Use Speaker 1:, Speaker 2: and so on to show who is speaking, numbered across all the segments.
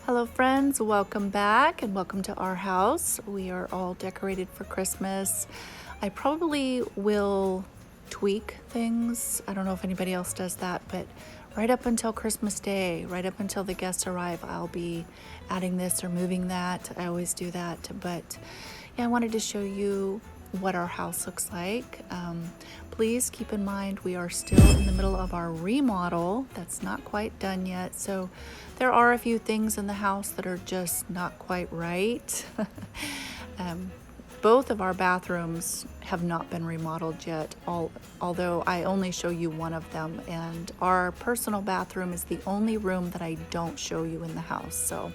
Speaker 1: Hello friends, welcome back and welcome to our house. We are all decorated for Christmas. I probably will tweak things. I don't know if anybody else does that, but right up until Christmas Day, right up until the guests arrive, I'll be adding this or moving that. I always do that, but yeah, I wanted to show you what our house looks like. Please keep in mind we are still in the middle of our remodel. That's not quite done yet, so there are a few things in the house that are just not quite right. Both of our bathrooms have not been remodeled yet, although I only show you one of them, and our personal bathroom is the only room that I don't show you in the house. So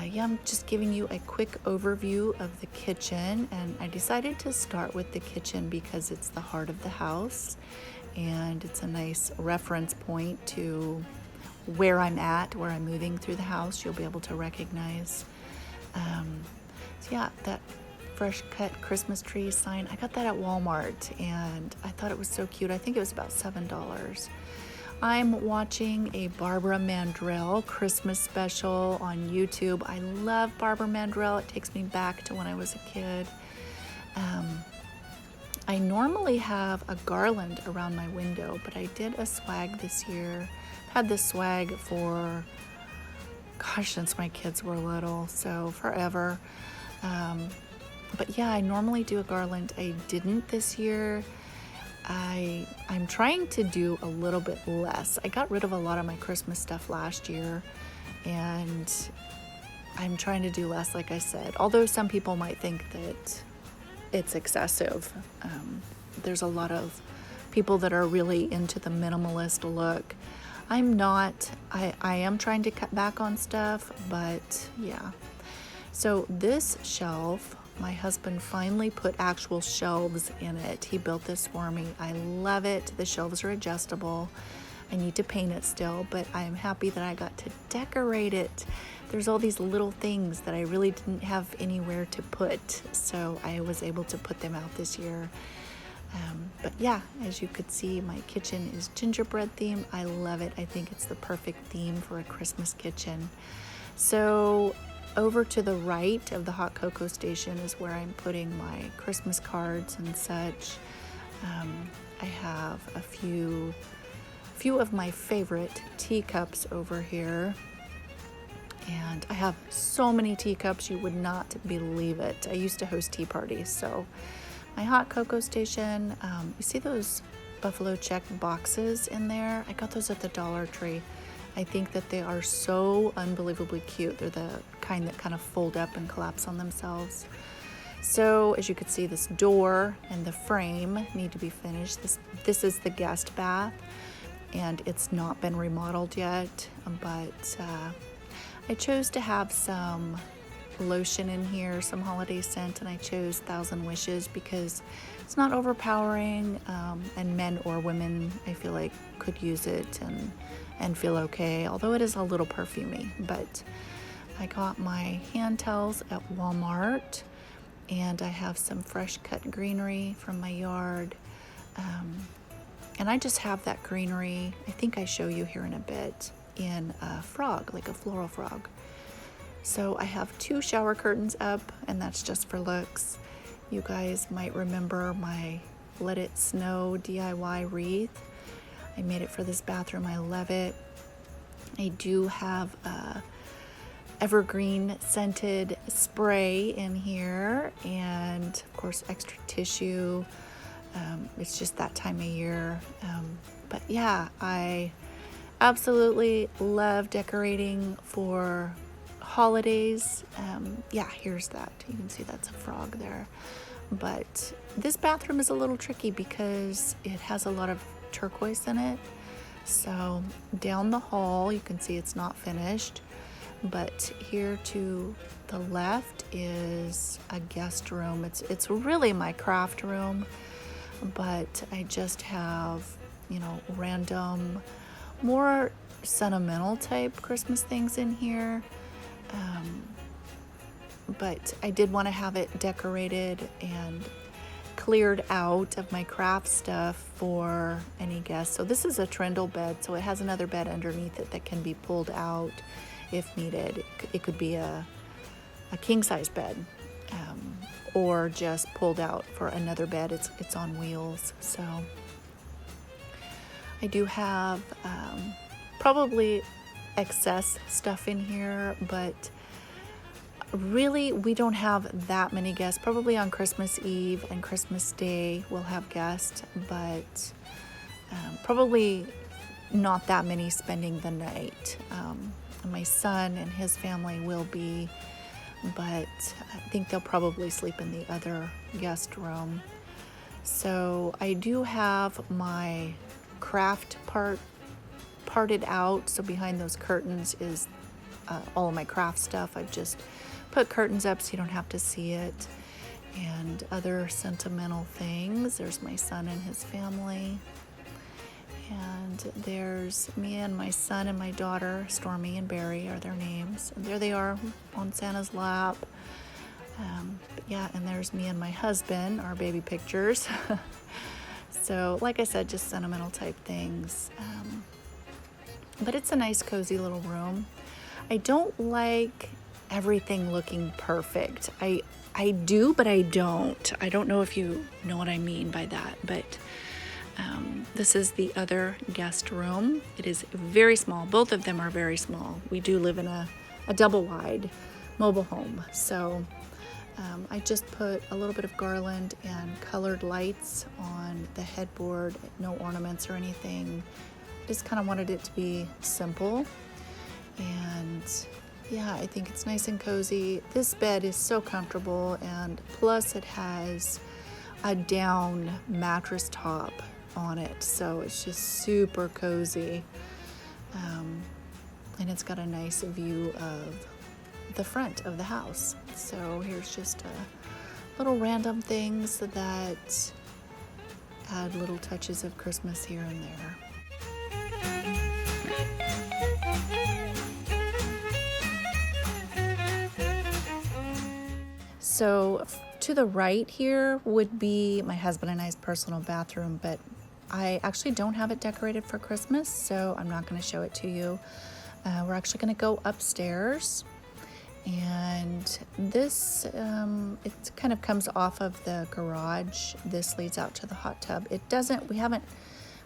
Speaker 1: yeah, I'm just giving you a quick overview of the kitchen, and I decided to start with the kitchen because it's the heart of the house and it's a nice reference point to where I'm at, where I'm moving through the house. You'll be able to recognize. So yeah, that fresh cut Christmas tree sign, I got that at Walmart and I thought it was so cute. I think it was about $7. I'm watching a Barbara Mandrell Christmas special on YouTube. I love Barbara Mandrell. It takes me back to when I was a kid. I normally have a garland around my window, but I did a swag this year. I've had this swag for, gosh, since my kids were little, so forever. But yeah, I normally do a garland. I didn't this year. I'm trying to do a little bit less. I got rid of a lot of my Christmas stuff last year, and I'm trying to do less, like I said. Although some people might think that it's excessive. There's a lot of people that are really into the minimalist look. I'm not. I am trying to cut back on stuff, but yeah. So this shelf, my husband finally put actual shelves in it. He built this for me. I love it. The shelves are adjustable. I need to paint it still, but I am happy that I got to decorate it. There's all these little things that I really didn't have anywhere to put, so I was able to put them out this year. But yeah, as you could see, my kitchen is gingerbread theme. I love it. I think it's the perfect theme for a Christmas kitchen. So over to the right of the hot cocoa station is where I'm putting my Christmas cards and such. I have a few of my favorite teacups over here. And I have so many teacups, you would not believe it. I used to host tea parties, so my hot cocoa station, you see those buffalo check boxes in there? I got those at the Dollar Tree. I think that they are so unbelievably cute. They're the kind that kind of fold up and collapse on themselves. So as you can see, this door and the frame need to be finished. This is the guest bath, and it's not been remodeled yet, but I chose to have some lotion in here, some holiday scent, and I chose Thousand Wishes because it's not overpowering, and men or women, I feel like, could use it and feel okay, although it is a little perfumey. But I got my hand towels at Walmart, and I have some fresh cut greenery from my yard, and I just have that greenery, I think I show you here in a bit, in a frog, like a floral frog. So I have 2 shower curtains up, and that's just for looks. You guys might remember my Let It Snow DIY wreath. I made it for this bathroom. I love it. I do have a evergreen scented spray in here, and of course extra tissue. It's just that time of year. But yeah, I absolutely love decorating for holidays. Yeah, here's that. You can see that's a frog there. But this bathroom is a little tricky because it has a lot of turquoise in it. So down the hall, you can see it's not finished. But here to the left is a guest room. It's really my craft room, but I just have, random, more sentimental type Christmas things in here. But I did want to have it decorated and cleared out of my craft stuff for any guests. So this is a trundle bed, so it has another bed underneath it that can be pulled out if needed. It could be a king size bed, or just pulled out for another bed. It's on wheels. So I do have probably excess stuff in here, but really we don't have that many guests. Probably on Christmas Eve and Christmas Day we'll have guests, but probably not that many spending the night. My son and his family will be, but I think they'll probably sleep in the other guest room. So I do have my craft parted out. So behind those curtains is all of my craft stuff. I've just put curtains up so you don't have to see it, and other sentimental things. There's my son and his family, and there's me and my son and my daughter. Stormy and Barry are their names, and there they are on Santa's lap. And there's me and my husband, our baby pictures. So like I said, just sentimental type things, but it's a nice cozy little room. I don't like everything looking perfect. I do, but I don't. I don't know if you know what I mean by that, but this is the other guest room. It is very small. Both of them are very small. We do live in a double wide mobile home. So I just put a little bit of garland and colored lights on the headboard, no ornaments or anything. Just kind of wanted it to be simple. And yeah, I think it's nice and cozy. This bed is so comfortable, and plus it has a down mattress top on it, so it's just super cozy. And it's got a nice view of the front of the house. So here's just little random things that add little touches of Christmas here and there. So to the right here would be my husband and I's personal bathroom, but I actually don't have it decorated for Christmas, so I'm not going to show it to you. We're actually going to go upstairs, and this, it kind of comes off of the garage. This leads out to the hot tub. We haven't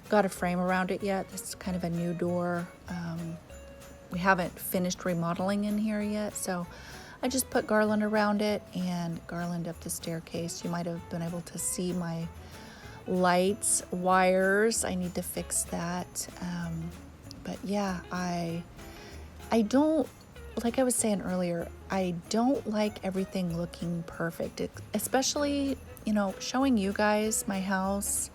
Speaker 1: got a frame around it yet. It's kind of a new door. We haven't finished remodeling in here yet, so I just put garland around it and garland up the staircase. You might have been able to see my lights, wires. I need to fix that. But yeah, I don't, like I was saying earlier, I don't like everything looking perfect, especially, showing you guys my house.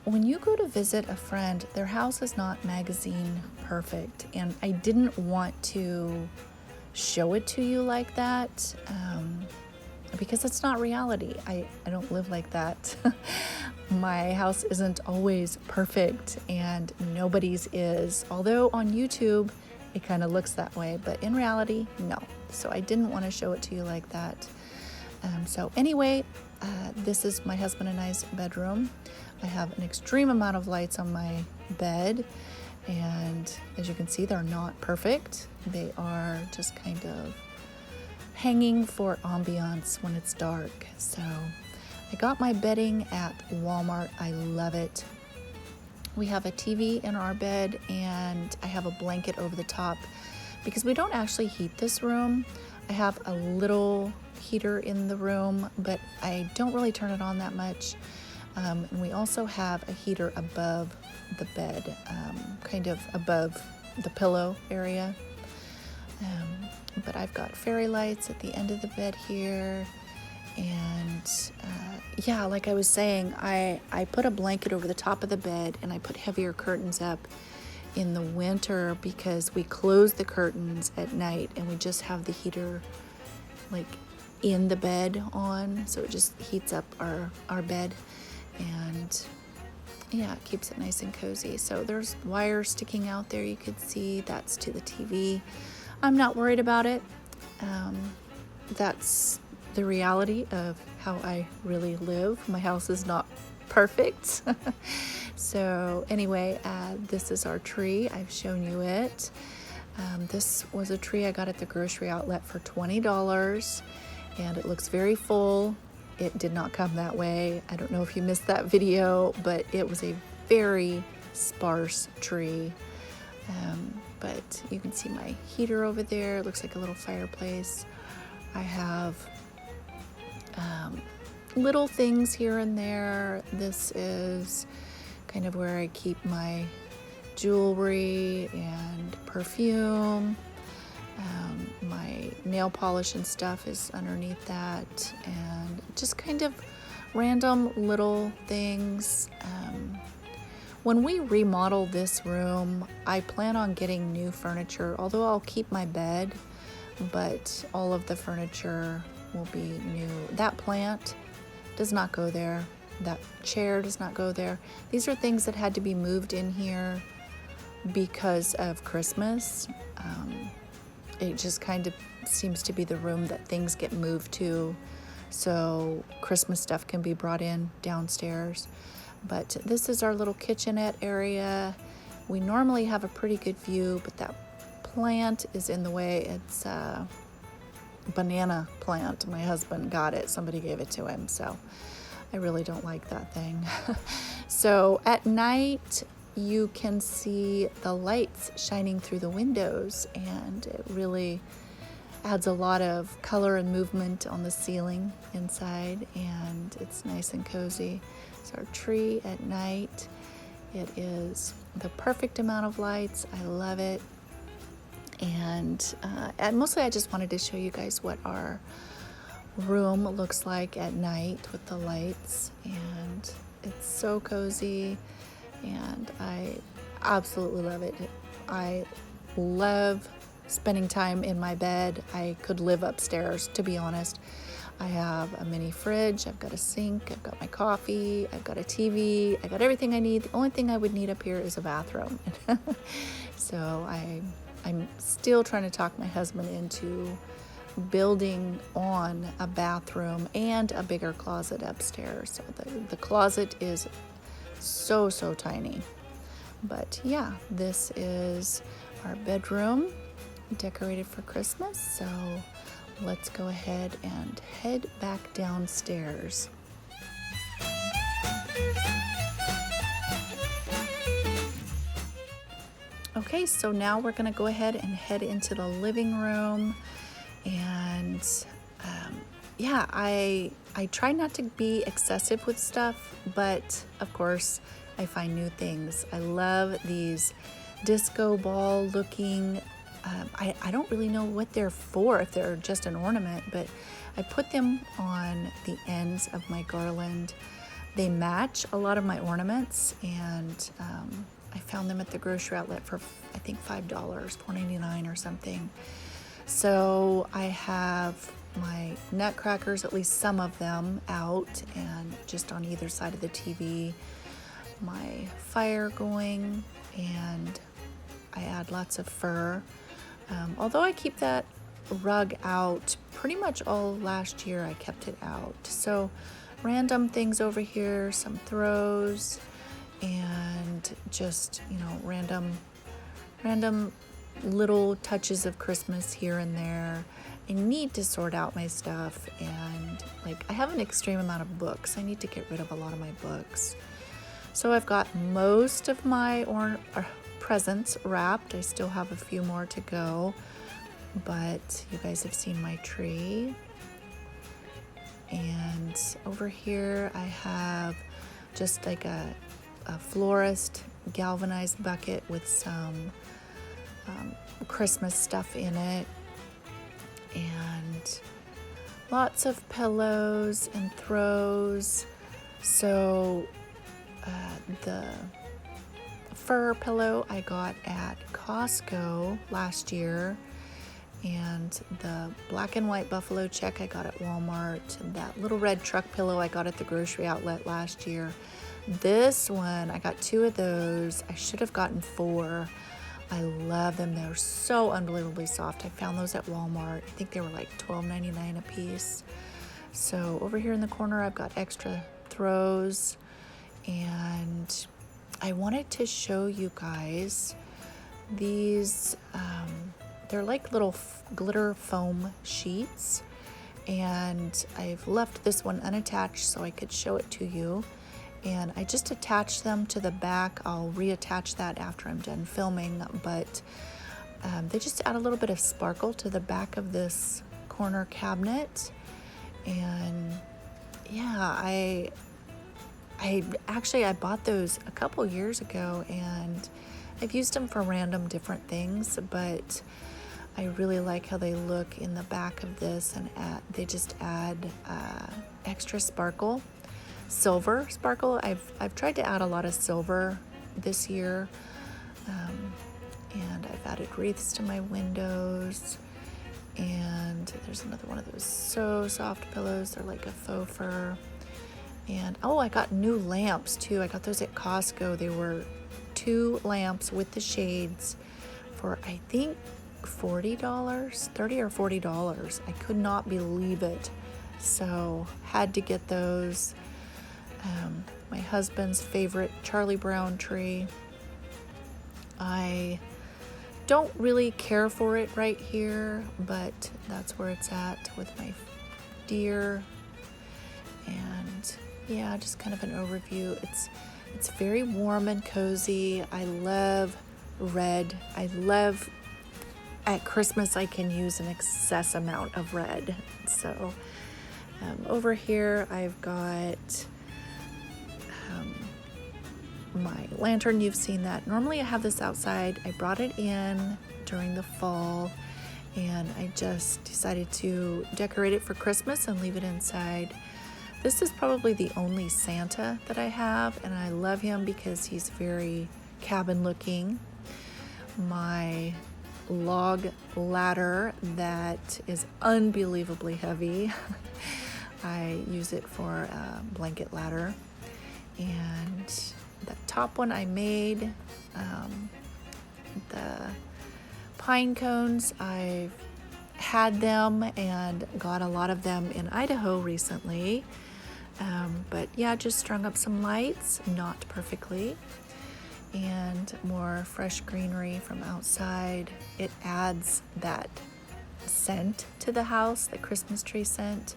Speaker 1: When you go to visit a friend, their house is not magazine perfect, and I didn't want to show it to you like that, because it's not reality. I don't live like that. My house isn't always perfect, and nobody's is. Although on YouTube, it kind of looks that way, but in reality, no. So I didn't want to show it to you like that. So anyway, this is my husband and I's bedroom. I have an extreme amount of lights on my bed, and as you can see, they're not perfect. They are just kind of hanging for ambiance when it's dark. So I got my bedding at Walmart. I love it. We have a TV in our bed, and I have a blanket over the top because we don't actually heat this room. I have a little heater in the room, but I don't really turn it on that much. And we also have a heater above the bed, kind of above the pillow area. But I've got fairy lights at the end of the bed here. And yeah, like I was saying, I put a blanket over the top of the bed, and I put heavier curtains up in the winter because we close the curtains at night and we just have the heater like in the bed on, so it just heats up our bed, and yeah, it keeps it nice and cozy. So there's wires sticking out there, you could see. That's to the TV. I'm not worried about it. That's the reality of how I really live. My house is not perfect. So anyway, this is our tree. I've shown you it. This was a tree I got at the grocery outlet for $20, and it looks very full. It did not come that way. I don't know if you missed that video, but it was a very sparse tree. But you can see my heater over there. It looks like a little fireplace. I have little things here and there. This is kind of where I keep my jewelry and perfume. My nail polish and stuff is underneath that, and just kind of random little things. When we remodel this room, I plan on getting new furniture, although I'll keep my bed, but all of the furniture will be new. That plant does not go there. That chair does not go there. These are things that had to be moved in here because of Christmas. It just kind of seems to be the room that things get moved to, so Christmas stuff can be brought in downstairs. But this is our little kitchenette area. We normally have a pretty good view, but that plant is in the way. It's a banana plant. My husband got it. Somebody gave it to him, so I really don't like that thing. So at night, you can see the lights shining through the windows, and it really adds a lot of color and movement on the ceiling inside, and it's nice and cozy. It's our tree at night. It is the perfect amount of lights. I love it. And mostly I just wanted to show you guys what our room looks like at night with the lights, and it's so cozy, and I absolutely love it. I love spending time in my bed. I could live upstairs, to be honest. I have a mini fridge, I've got a sink, I've got my coffee, I've got a TV, I got everything I need. The only thing I would need up here is a bathroom. So I'm still trying to talk my husband into building on a bathroom and a bigger closet upstairs. So the closet is so tiny. But yeah, this is our bedroom decorated for Christmas. So let's go ahead and head back downstairs. Okay, so now we're gonna go ahead and head into the living room. And yeah, I try not to be excessive with stuff, but of course I find new things. I love these disco ball looking, I don't really know what they're for, if they're just an ornament, but I put them on the ends of my garland. They match a lot of my ornaments, and I found them at the grocery outlet for I think $5, $4.99 or something. So I have my nutcrackers, at least some of them, out and just on either side of the TV. My fire going, and I add lots of fur. Although I keep that rug out pretty much all last year, I kept it out. So random things over here, some throws, and just, you know, random little touches of Christmas here and there. I need to sort out my stuff, and like I have an extreme amount of books. I need to get rid of a lot of my books. So I've got most of my presents wrapped. I still have a few more to go, but you guys have seen my tree. And over here I have just like a florist galvanized bucket with some Christmas stuff in it, and lots of pillows and throws. So the fur pillow I got at Costco last year, and the black and white buffalo check I got at Walmart, and that little red truck pillow I got at the grocery outlet last year. This one, I got 2 of those. I should have gotten 4. I love them. They're so unbelievably soft. I found those at Walmart. I think they were like $12.99 a piece. So over here in the corner, I've got extra throws, and I wanted to show you guys these, they're like little glitter foam sheets, and I've left this one unattached so I could show it to you. And I just attached them to the back. I'll reattach that after I'm done filming, but they just add a little bit of sparkle to the back of this corner cabinet. And yeah, I bought those a couple years ago, and I've used them for random different things, but I really like how they look in the back of this, and they just add extra sparkle, silver sparkle. I've tried to add a lot of silver this year, and I've added wreaths to my windows. And there's another one of those so soft pillows. They're like a faux fur. And oh, I got new lamps too. I got those at Costco. They were 2 lamps with the shades for, I think, $40, $30 or $40. I could not believe it. So had to get those. My husband's favorite Charlie Brown tree. I don't really care for it right here, but that's where it's at with my deer. And yeah, just kind of an overview. It's very warm and cozy. I love red. I love, at Christmas I can use an excess amount of red. So over here I've got my lantern. You've seen that. Normally I have this outside. I brought it in during the fall, and I just decided to decorate it for Christmas and leave it inside. This is probably the only Santa that I have, and I love him because he's very cabin looking. My log ladder that is unbelievably heavy. I use it for a blanket ladder. And the top one I made, the pine cones, I've had them and got a lot of them in Idaho recently. But yeah, just strung up some lights, not perfectly, and more fresh greenery from outside. It adds that scent to the house, the Christmas tree scent.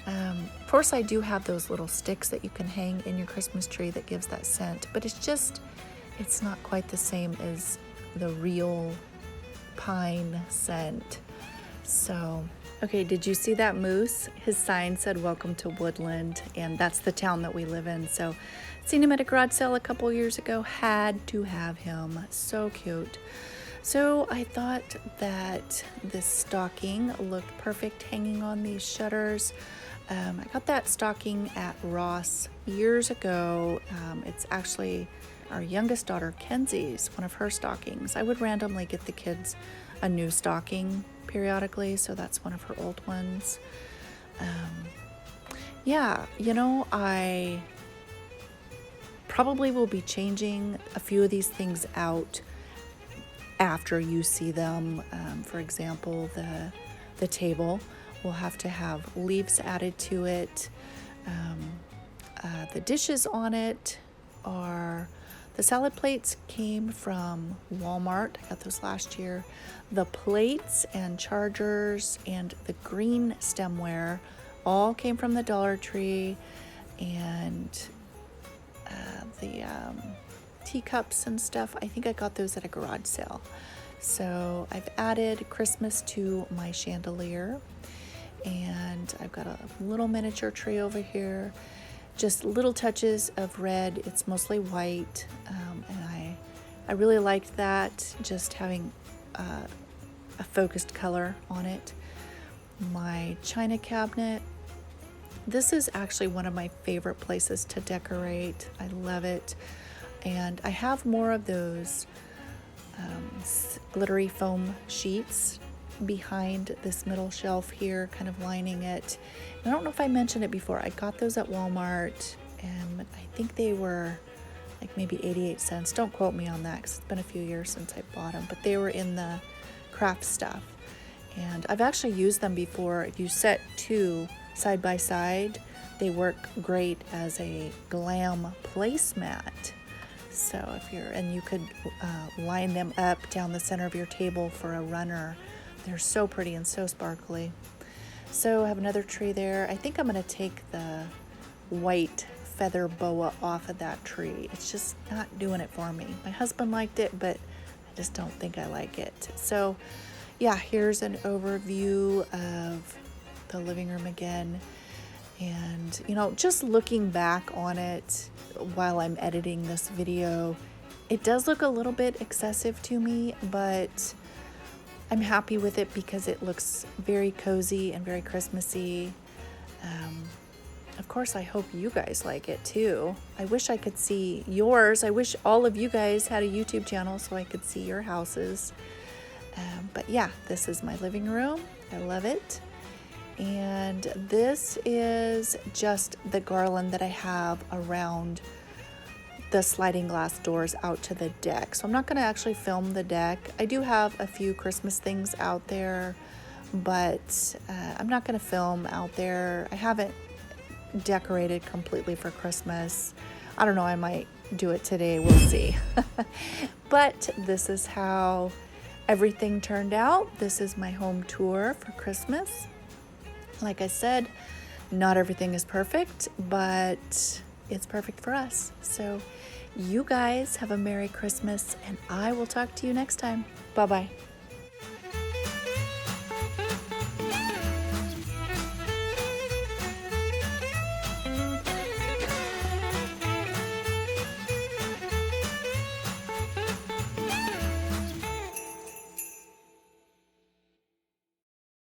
Speaker 1: Of course, I do have those little sticks that you can hang in your Christmas tree that gives that scent, but it's not quite the same as the real pine scent. So, okay, did you see that moose? His sign said "Welcome to Woodland," and that's the town that we live in. So, seen him at a garage sale a couple years ago, had to have him. So cute. So I thought that this stocking looked perfect hanging on these shutters. I got that stocking at Ross years ago. It's actually our youngest daughter, Kenzie's, one of her stockings. I would randomly get the kids a new stocking periodically, so that's one of her old ones. Yeah, I probably will be changing a few of these things out after you see them. For example, the table will have to have leaves added to it. The dishes on it are, the salad plates came from Walmart. I got those last year. The plates and chargers and the green stemware all came from the Dollar Tree, and the teacups and stuff, I think I got those at a garage sale. So I've added Christmas to my chandelier, and I've got a little miniature tree over here, just little touches of red. It's mostly white, and I really liked that, just having a focused color on it. My china cabinet, this is actually one of my favorite places to decorate. I love it. And I have more of those glittery foam sheets behind this middle shelf here, kind of lining it. And I don't know if I mentioned it before. I got those at Walmart, and I think they were like maybe 88 cents. Don't quote me on that because it's been a few years since I bought them, but they were in the craft stuff. And I've actually used them before. If you set two side by side, they work great as a glam placemat. So and you could line them up down the center of your table for a runner. They're so pretty and so sparkly. So I have another tree there. I think I'm gonna take the white feather boa off of that tree. It's just not doing it for me. My husband liked it, but I just don't think I like it. So yeah, here's an overview of the living room again. And, you know, just looking back on it while I'm editing this video, it does look a little bit excessive to me, but I'm happy with it because it looks very cozy and very Christmassy. Of course, I hope you guys like it too. I wish I could see yours. I wish all of you guys had a YouTube channel so I could see your houses. But yeah, this is my living room. I love it. And this is just the garland that I have around the sliding glass doors out to the deck. So I'm not going to actually film the deck. I do have a few Christmas things out there, but I'm not going to film out there. I haven't decorated completely for Christmas. I don't know, I might do it today. We'll see. But this is how everything turned out. This is my home tour for Christmas. Like I said, not everything is perfect, but it's perfect for us. So you guys have a Merry Christmas, and I will talk to you next time. Bye-bye.